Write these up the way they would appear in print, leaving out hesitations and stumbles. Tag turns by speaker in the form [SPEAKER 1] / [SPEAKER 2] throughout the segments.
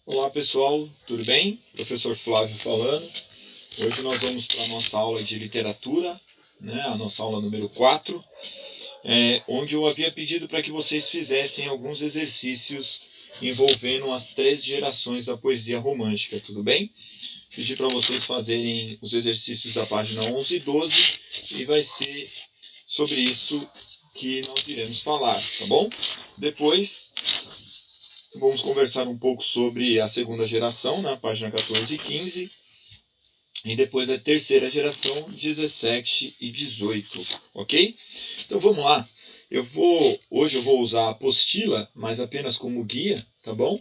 [SPEAKER 1] Olá pessoal, tudo bem? Professor Flávio falando. Hoje nós vamos para a nossa aula de literatura, a nossa aula número 4, onde eu havia pedido para que vocês fizessem alguns exercícios envolvendo as 3 gerações da poesia romântica, tudo bem? Pedi para vocês fazerem os exercícios da página 11 e 12 e vai ser sobre isso que nós iremos falar, tá bom? Depois vamos conversar um pouco sobre a segunda geração, na página 14 e 15, e depois a terceira geração, 17 e 18, ok? Então vamos lá. Hoje eu vou usar a apostila, mas apenas como guia, tá bom?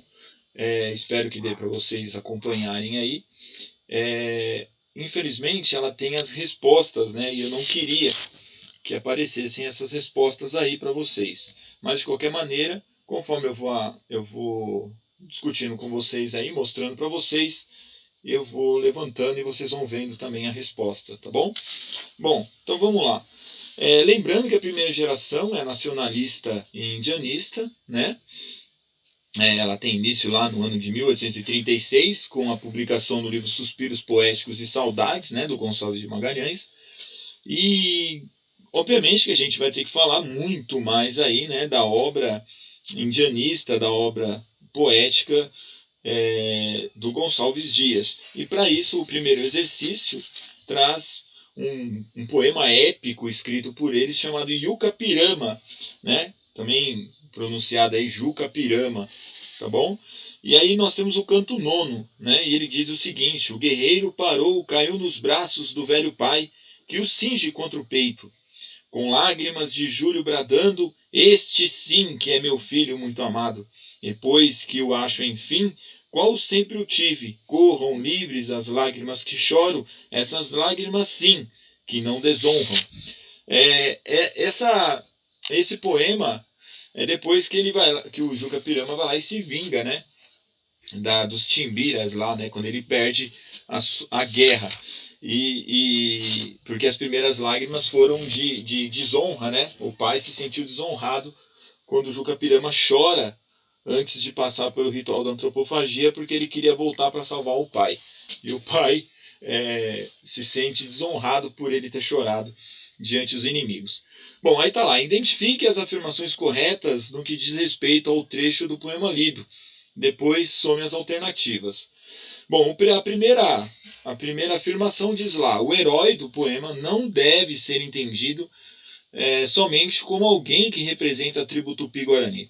[SPEAKER 1] Espero que dê para vocês acompanharem aí. Infelizmente ela tem as respostas, né? E eu não queria que aparecessem essas respostas aí para vocês. Mas de qualquer maneira, conforme eu vou discutindo com vocês aí, mostrando para vocês, eu vou levantando e vocês vão vendo também a resposta, tá bom? Bom, então vamos lá. Lembrando que a primeira geração é nacionalista e indianista, né? Ela tem início lá no ano de 1836, com a publicação do livro Suspiros Poéticos e Saudades, né, do Gonçalves de Magalhães. E obviamente que a gente vai ter que falar muito mais aí, né, da obra indianista, da obra poética do Gonçalves Dias. E para isso o primeiro exercício traz um poema épico escrito por ele chamado Yucapirama, né? Também pronunciado aí Jucapirama, tá bom? E aí nós temos o canto nono, né? E ele diz o seguinte: o guerreiro parou, caiu nos braços do velho pai, que o cinge contra o peito, com lágrimas de Júlio bradando, este sim que é meu filho muito amado. Depois que o acho enfim, qual sempre o tive, corram livres as lágrimas que choro, essas lágrimas sim, que não desonram. Esse poema é depois que que o Jucapirama vai lá e se vinga, né? Dos Timbiras lá, né? Quando ele perde a guerra. Porque as primeiras lágrimas foram de desonra, né? O pai se sentiu desonrado quando o Jucapirama chora antes de passar pelo ritual da antropofagia, porque ele queria voltar para salvar o pai. E o pai se sente desonrado por ele ter chorado diante dos inimigos. Bom, aí tá lá. Identifique as afirmações corretas no que diz respeito ao trecho do poema lido. Depois some as alternativas. Bom, a primeira afirmação diz lá: o herói do poema não deve ser entendido somente como alguém que representa a tribo Tupi-Guarani,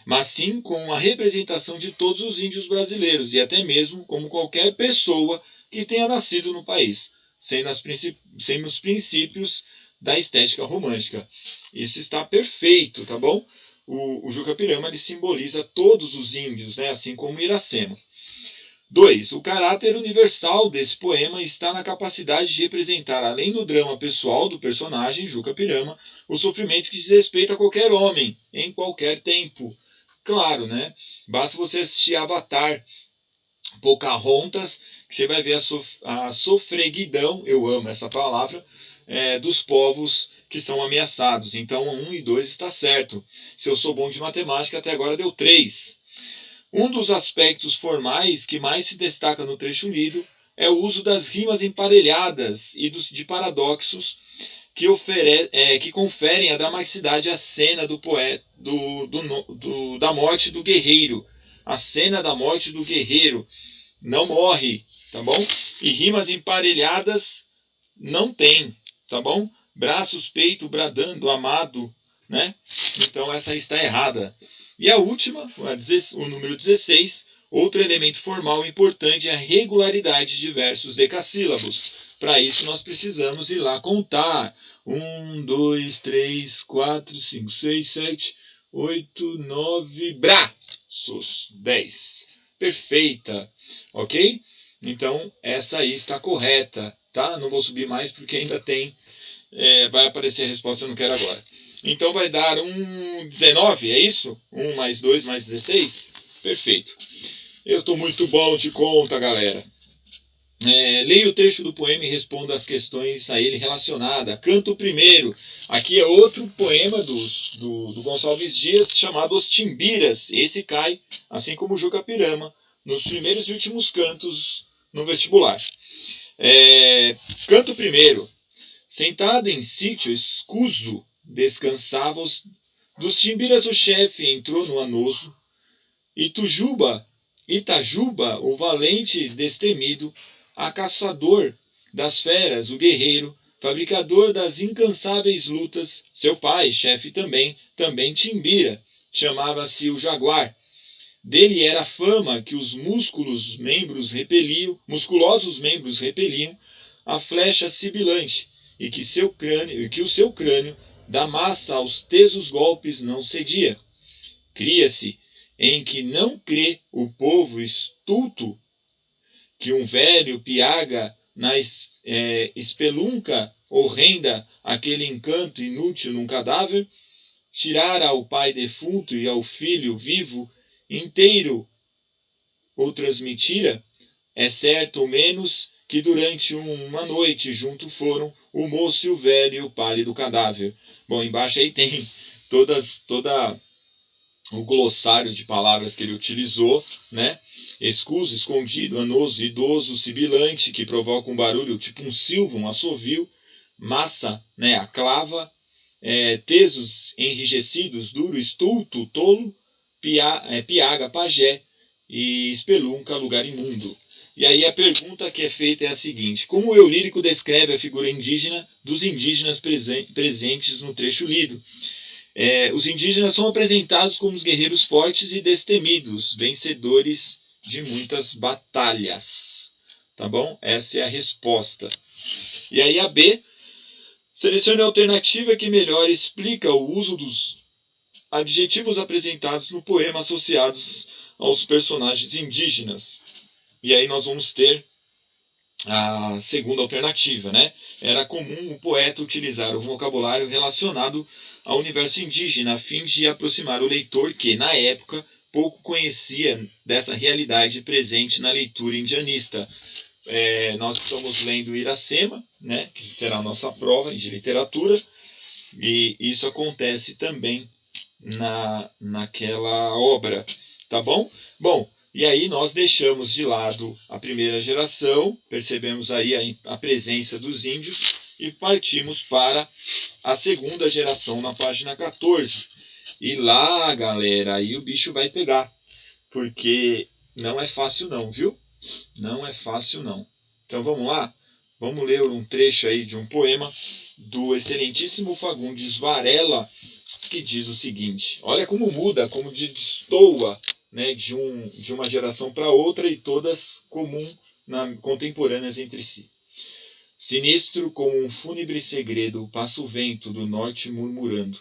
[SPEAKER 1] mas sim com a representação de todos os índios brasileiros e até mesmo como qualquer pessoa que tenha nascido no país, sendo os princípios da estética romântica. Isso está perfeito, tá bom? O Jucapirama ele simboliza todos os índios, né, assim como Iracema. 2. O caráter universal desse poema está na capacidade de representar, além do drama pessoal do personagem, Jucapirama, o sofrimento que diz respeito a qualquer homem, em qualquer tempo. Claro, né? Basta você assistir Avatar, Pocahontas, que você vai ver a sofreguidão, eu amo essa palavra, dos povos que são ameaçados. Então, 1 e 2 está certo. Se eu sou bom de matemática, até agora deu 3. Um dos aspectos formais que mais se destaca no trecho lido é o uso das rimas emparelhadas e de paradoxos que conferem a dramaticidade à cena da morte do guerreiro. A cena da morte do guerreiro não morre, tá bom? E rimas emparelhadas não tem, tá bom? Braços, peito, bradando, amado, né? Então essa está errada. E a última, o número 16, outro elemento formal importante é a regularidade de versos decassílabos. Para isso nós precisamos ir lá contar. 1, 2, 3, 4, 5, 6, 7, 8, 9, braços. 10. Perfeita, ok? Então essa aí está correta, tá? Não vou subir mais porque ainda tem, vai aparecer a resposta, eu não quero agora. Então vai dar 19, é isso? 1 mais 2 mais 16? Perfeito. Eu estou muito bom de conta, galera. Leia o trecho do poema e responda as questões a ele relacionadas. Canto primeiro. Aqui é outro poema do Gonçalves Dias chamado Os Timbiras. Esse cai, assim como o Jucapirama, nos primeiros e últimos cantos no vestibular. Canto primeiro. Sentado em sítio escuso, descansava dos timbiras o chefe entrou no anoso. Itajuba, o valente destemido, a caçador das feras, o guerreiro, fabricador das incansáveis lutas, seu pai, chefe também Timbira, chamava-se o Jaguar. Dele era a fama que os musculosos membros repeliam a flecha sibilante, e que o seu crânio da massa aos tesos golpes não cedia. Cria-se em que não crê o povo estulto que um velho piaga na espelunca horrenda aquele encanto inútil num cadáver, tirara ao pai defunto e ao filho vivo inteiro o transmitira, é certo ou menos que durante uma noite junto foram o moço e o velho e o pálido cadáver. Bom, embaixo aí tem toda o glossário de palavras que ele utilizou, né? Escuso, escondido, anoso, idoso, sibilante, que provoca um barulho tipo um silvo, um assovio, massa, né? A clava, tesos enrijecidos, duro, estulto, tolo, piaga, pajé e espelunca, lugar imundo. E aí a pergunta que é feita é a seguinte: como o eu lírico descreve a figura indígena dos indígenas presentes no trecho lido? Os indígenas são apresentados como os guerreiros fortes e destemidos, vencedores de muitas batalhas. Tá bom? Essa é a resposta. E aí a B, selecione a alternativa que melhor explica o uso dos adjetivos apresentados no poema associados aos personagens indígenas. E aí nós vamos ter a segunda alternativa, né? Era comum o poeta utilizar o vocabulário relacionado ao universo indígena a fim de aproximar o leitor que, na época, pouco conhecia dessa realidade presente na leitura indianista. Nós estamos lendo Iracema, né? Que será a nossa prova de literatura, e isso acontece também naquela obra, tá bom? Bom, e aí nós deixamos de lado a primeira geração, percebemos aí a presença dos índios e partimos para a segunda geração na página 14. E lá, galera, aí o bicho vai pegar, porque não é fácil não, viu? Não é fácil não. Então vamos lá? Vamos ler um trecho aí de um poema do excelentíssimo Fagundes Varela, que diz o seguinte: olha como muda, como destoa, né, de uma geração para outra e todas contemporâneas entre si. Sinistro como um fúnebre segredo passa o vento do norte murmurando.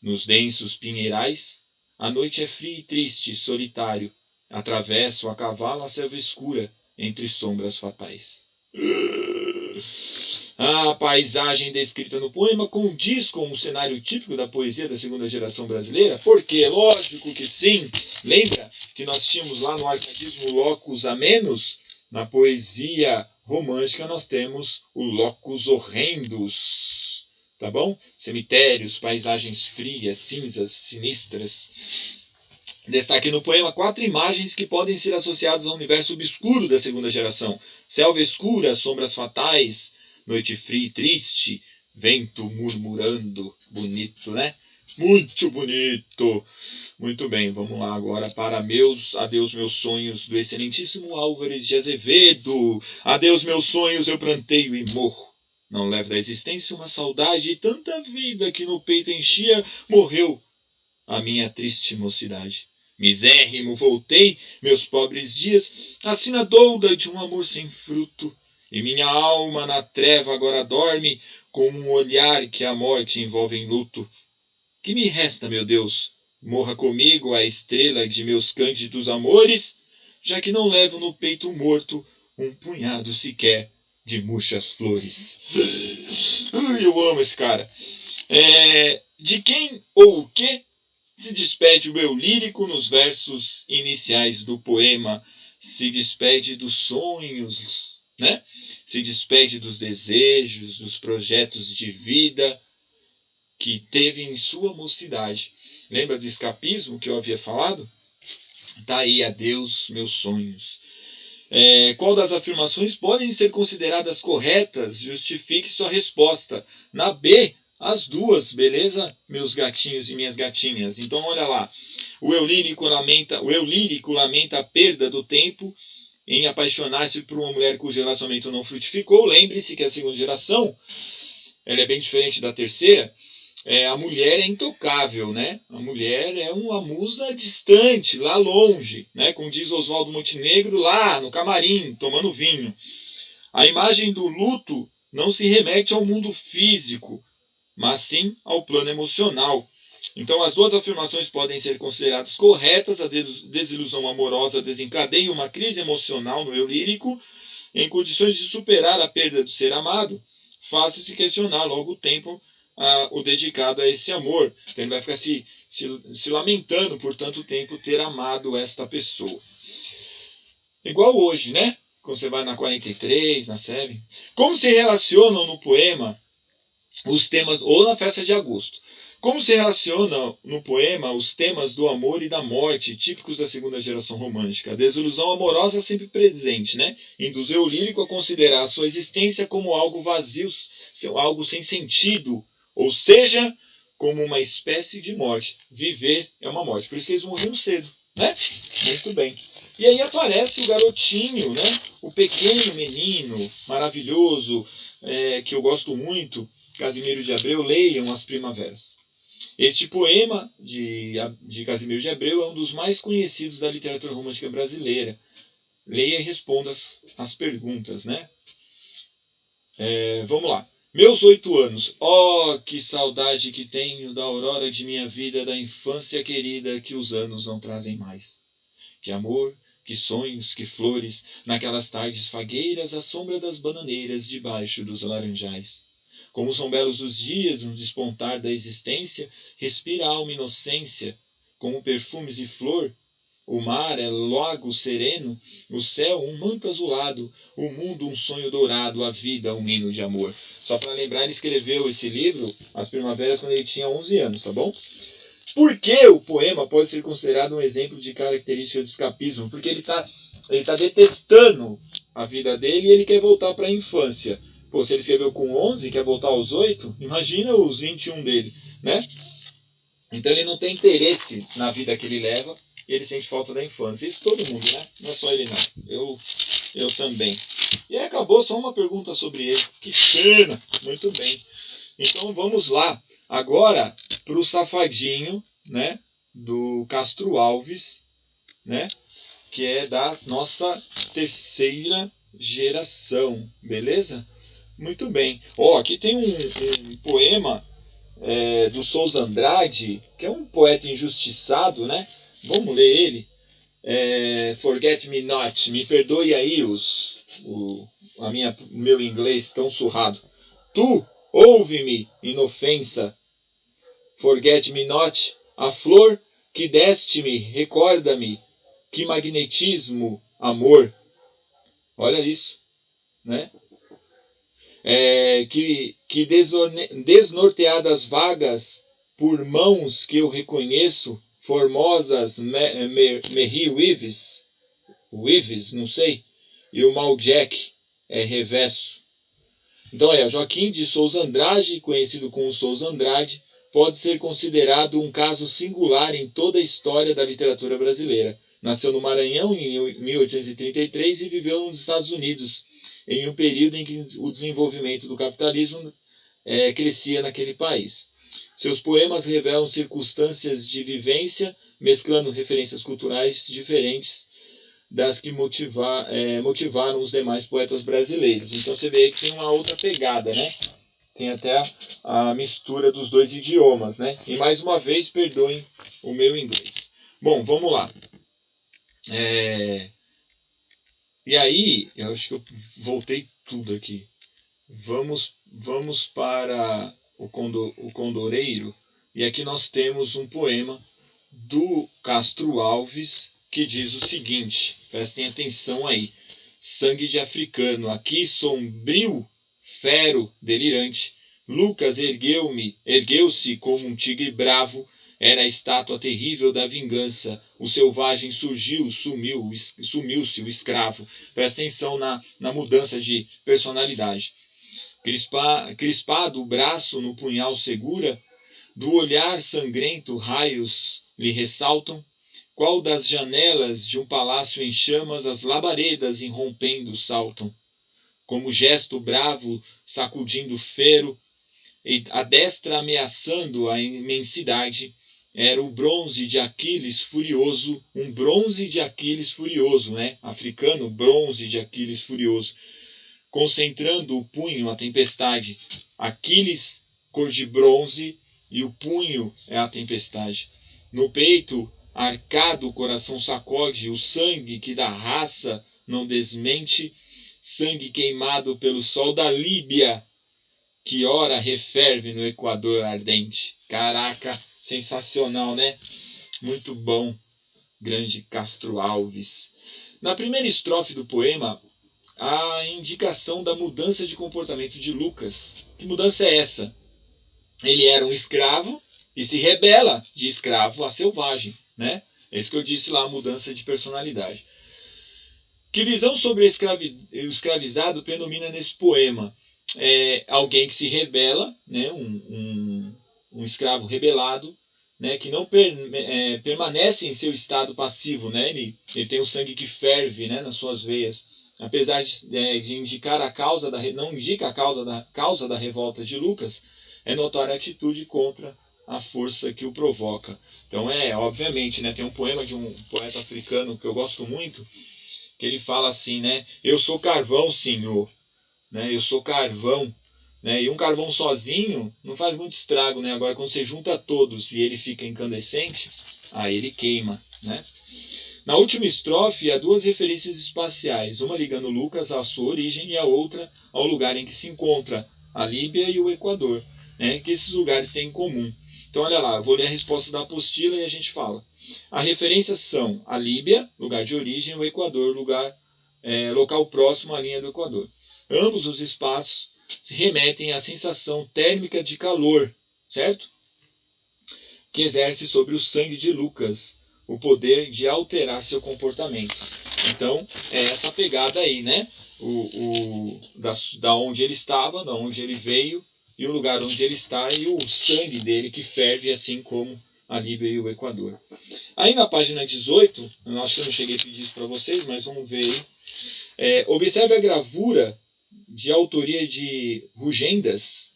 [SPEAKER 1] Nos densos pinheirais, a noite é fria e triste, solitário. Atravesso a cavalo a selva escura entre sombras fatais. A paisagem descrita no poema condiz com o cenário típico da poesia da segunda geração brasileira? Porque, lógico que sim. Lembra que nós tínhamos lá no arcadismo locus amenus? Na poesia romântica nós temos o locus horrendus. Tá bom? Cemitérios, paisagens frias, cinzas, sinistras. Destaque no poema 4 imagens que podem ser associadas ao universo obscuro da segunda geração. Selva escura, sombras fatais, noite fria e triste, vento murmurando. Bonito, né? Muito bonito. Muito bem, vamos lá agora para Adeus meus sonhos, do excelentíssimo Álvares de Azevedo. Adeus meus sonhos, eu pranteio e morro. Não levo da existência uma saudade e tanta vida que no peito enchia, morreu a minha triste mocidade. Misérrimo voltei, meus pobres dias, a sina douda de um amor sem fruto, e minha alma na treva agora dorme, como um olhar que a morte envolve em luto. Que me resta, meu Deus? Morra comigo a estrela de meus cândidos amores, já que não levo no peito morto um punhado sequer de murchas flores. Eu amo esse cara. De quem ou o que se despede o eu lírico nos versos iniciais do poema? Se despede dos sonhos, né? Se despede dos desejos, dos projetos de vida que teve em sua mocidade. Lembra do escapismo que eu havia falado? Tá aí, adeus, meus sonhos. Qual das afirmações podem ser consideradas corretas? Justifique sua resposta. Na B, as duas, beleza? Meus gatinhos e minhas gatinhas. Então, olha lá. O eu lírico lamenta a perda do tempo em apaixonar-se por uma mulher cujo relacionamento não frutificou. Lembre-se que a segunda geração ela é bem diferente da terceira. A mulher é intocável, né? A mulher é uma musa distante, lá longe, né? Como diz Oswaldo Montenegro, lá no camarim, tomando vinho. A imagem do luto não se remete ao mundo físico, mas sim ao plano emocional. Então, as duas afirmações podem ser consideradas corretas. A desilusão amorosa desencadeia uma crise emocional no eu lírico. Em condições de superar a perda do ser amado, faça-se questionar logo o tempo o dedicado a esse amor. Então ele vai ficar se lamentando por tanto tempo ter amado esta pessoa. Igual hoje, né? Quando você vai na 43, na SEB. Como se relacionam no poema os temas, ou na festa de agosto. Como se relacionam no poema os temas do amor e da morte, típicos da segunda geração romântica? A desilusão amorosa sempre presente, né? Induz o eu lírico a considerar a sua existência como algo vazio, algo sem sentido, ou seja, como uma espécie de morte. Viver é uma morte. Por isso que eles morriam cedo, né? Muito bem. E aí aparece o garotinho, né? O pequeno menino maravilhoso, que eu gosto muito, Casimiro de Abreu. Leiam As Primaveras. Este poema de Casimiro de Abreu é um dos mais conhecidos da literatura romântica brasileira. Leia e responda as perguntas, né? Vamos lá. Meus 8 anos. Oh, que saudade que tenho da aurora de minha vida, da infância querida que os anos não trazem mais. Que amor, que sonhos, que flores, naquelas tardes fagueiras à sombra das bananeiras debaixo dos laranjais. Como são belos os dias no despontar da existência, respira a alma inocência, como perfumes e flor. O mar é lago sereno, o céu um manto azulado, o mundo um sonho dourado, a vida um hino de amor. Só para lembrar, ele escreveu esse livro, As Primaveras, quando ele tinha 11 anos, tá bom? Por que o poema pode ser considerado um exemplo de característica de escapismo? Porque ele tá detestando a vida dele e ele quer voltar para a infância. Pô, se ele escreveu com 11 e quer voltar aos 8, imagina os 21 dele, né? Então ele não tem interesse na vida que ele leva e ele sente falta da infância. Isso todo mundo, né? Não é só ele não. Eu também. E aí acabou só uma pergunta sobre ele. Que pena! Muito bem. Então vamos lá. Agora para o Safadinho, né? Do Castro Alves, né? Que é da nossa terceira geração. Beleza? Muito bem. Aqui tem um poema do Souza Andrade, que é um poeta injustiçado, né? Vamos ler ele. Forget Me Not. Me perdoe aí o meu inglês tão surrado. Tu, ouve-me, inofensa. Forget me not. A flor que deste-me, recorda-me. Que magnetismo, amor. Olha isso, né? Que desnorteadas vagas por mãos que eu reconheço, formosas Mary Weaves, não sei, e o Maljack é reverso. Então, Joaquim de Souza Andrade, conhecido como Souza Andrade, pode ser considerado um caso singular em toda a história da literatura brasileira. Nasceu no Maranhão em 1833 e viveu nos Estados Unidos, em um período em que o desenvolvimento do capitalismo crescia naquele país. Seus poemas revelam circunstâncias de vivência, mesclando referências culturais diferentes das que motivaram os demais poetas brasileiros. Então você vê que tem uma outra pegada, né? Tem até a mistura dos dois idiomas, né? E mais uma vez, perdoem o meu inglês. Bom, vamos lá. E aí, eu acho que eu voltei tudo aqui. Vamos para o Condoreiro. E aqui nós temos um poema do Castro Alves que diz o seguinte. Prestem atenção aí. Sangue de africano, aqui sombrio, fero, delirante. Lucas ergueu-se como um tigre bravo, Era a estátua terrível da vingança. O selvagem surgiu, sumiu-se o escravo. Presta atenção na mudança de personalidade. Crispado o braço no punhal segura, do olhar sangrento raios lhe ressaltam. Qual das janelas de um palácio em chamas as labaredas irrompendo saltam? Como gesto bravo sacudindo fero, e a destra ameaçando a imensidade, era o bronze de Aquiles furioso, um bronze de Aquiles furioso, né? Africano, bronze de Aquiles furioso, concentrando o punho a tempestade. Aquiles, cor de bronze, e o punho é a tempestade. No peito, arcado, o coração sacode, o sangue que da raça não desmente, sangue queimado pelo sol da Líbia, que ora referve no Equador ardente. Caraca, sensacional, né? Muito bom, grande Castro Alves. Na primeira estrofe do poema, a indicação da mudança de comportamento de Lucas. Que mudança é essa? Ele era um escravo e se rebela de escravo a selvagem, né? É isso que eu disse lá, a mudança de personalidade. Que visão sobre o escravizado predomina nesse poema? É alguém que se rebela, né? Um escravo rebelado, né? Que não permanece em seu estado passivo, né? Ele tem o sangue que ferve, né? Nas suas veias. Apesar de indicar a causa não indica a causa da revolta de Lucas, é notória a atitude contra a força que o provoca. Então obviamente, né? Tem um poema de um poeta africano que eu gosto muito, que ele fala assim, né? Eu sou carvão, senhor, né? Eu sou carvão, né? E um carvão sozinho não faz muito estrago, né? Agora quando você junta todos e ele fica incandescente, aí ele queima, né? Na última estrofe há duas referências espaciais, uma ligando Lucas à sua origem e a outra ao lugar em que se encontra, a Líbia e o Equador, né? Que esses lugares têm em comum. Então olha lá, eu vou ler a resposta da apostila e a gente fala. As referências são a Líbia, lugar de origem, o Equador, local próximo à linha do Equador. Ambos os espaços se remetem à sensação térmica de calor, certo? Que exerce sobre o sangue de Lucas o poder de alterar seu comportamento. Então, é essa pegada aí, né? Da onde ele estava, da onde ele veio, e o lugar onde ele está, e o sangue dele que ferve, assim como a Líbia e o Equador. Aí na página 18, eu acho que eu não cheguei a pedir isso para vocês, mas vamos ver aí. Observe a gravura de autoria de Rugendas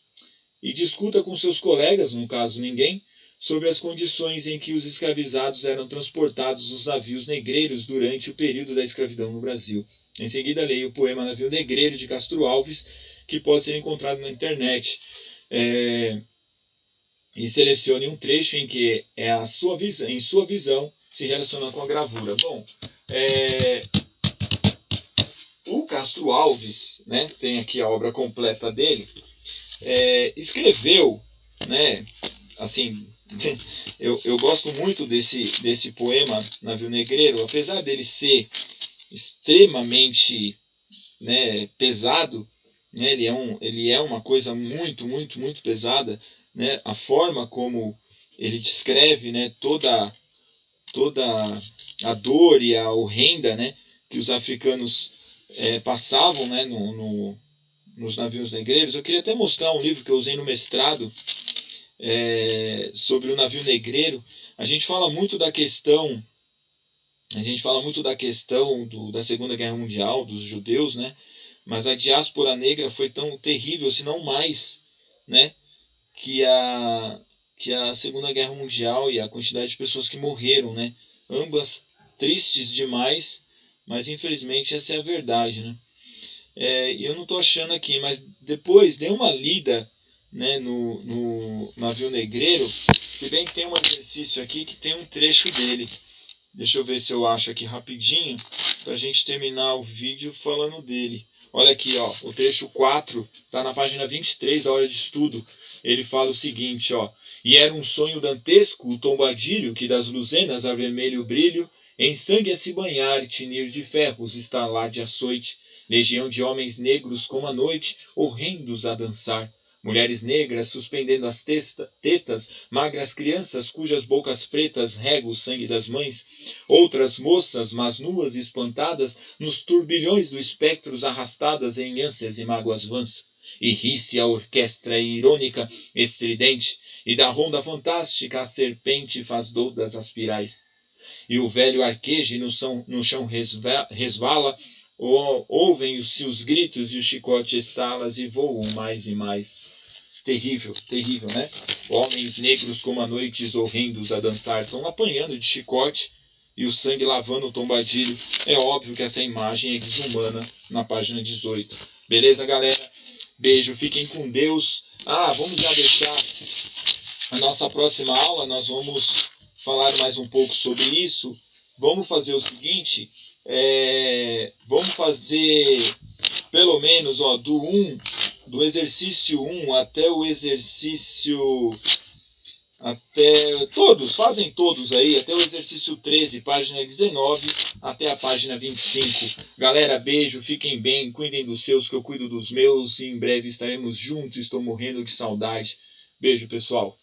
[SPEAKER 1] e discuta com seus colegas, no caso ninguém, sobre as condições em que os escravizados eram transportados nos navios negreiros durante o período da escravidão no Brasil. Em seguida, leia o poema Navio Negreiro, de Castro Alves, que pode ser encontrado na internet. E selecione um trecho em que em sua visão se relaciona com a gravura. Bom, o Castro Alves, né, tem aqui a obra completa dele, escreveu, né, assim, eu gosto muito desse poema Navio Negreiro, apesar dele ser extremamente, né, pesado, né, ele é uma coisa muito, muito, muito pesada, né, a forma como ele descreve, né, toda a dor e a horrenda, né, que os africanos passavam, né, nos navios negreiros. Eu queria até mostrar um livro que eu usei no mestrado sobre o navio negreiro. A gente fala muito da questão da Segunda Guerra Mundial, dos judeus, né? Mas a diáspora negra foi tão terrível, se não mais, né, que a Segunda Guerra Mundial e a quantidade de pessoas que morreram, né? Ambas tristes demais, mas infelizmente essa é a verdade, né? Eu não estou achando aqui, mas depois dê uma lida, né, no Navio Negreiro, se bem que tem um exercício aqui que tem um trecho dele. Deixa eu ver se eu acho aqui rapidinho, para a gente terminar o vídeo falando dele. Olha aqui, ó, o trecho 4 está na página 23 da hora de estudo. Ele fala o seguinte, ó: e era um sonho dantesco o tombadilho que das luzenas a vermelho brilho, em sangue a se banhar, tinir de ferros, estalar de açoite, legião de homens negros como a noite, horrendos a dançar, Mulheres negras suspendendo as tetas, magras crianças cujas bocas pretas rega o sangue das mães, outras moças, mas nuas e espantadas, nos turbilhões do espectros arrastadas em ânsias e mágoas vãs. E ri-se a orquestra irônica, estridente, e da ronda fantástica a serpente faz doudas as pirais. E o velho arqueja e no chão resvala, ouvem-se os gritos e o chicote estalas e voam mais e mais. Terrível, terrível, né? Homens negros como a noites horrendos a dançar, estão apanhando de chicote e o sangue lavando o tombadilho. É óbvio que essa imagem é desumana na página 18. Beleza, galera? Beijo, fiquem com Deus. Vamos já deixar a nossa próxima aula, nós vamos falar mais um pouco sobre isso. Vamos fazer o seguinte, vamos fazer pelo menos do exercício 1 até o exercício... fazem todos aí, até o exercício 13, página 19, até a página 25. Galera, beijo, fiquem bem, cuidem dos seus, que eu cuido dos meus, e em breve estaremos juntos, estou morrendo de saudade. Beijo, pessoal.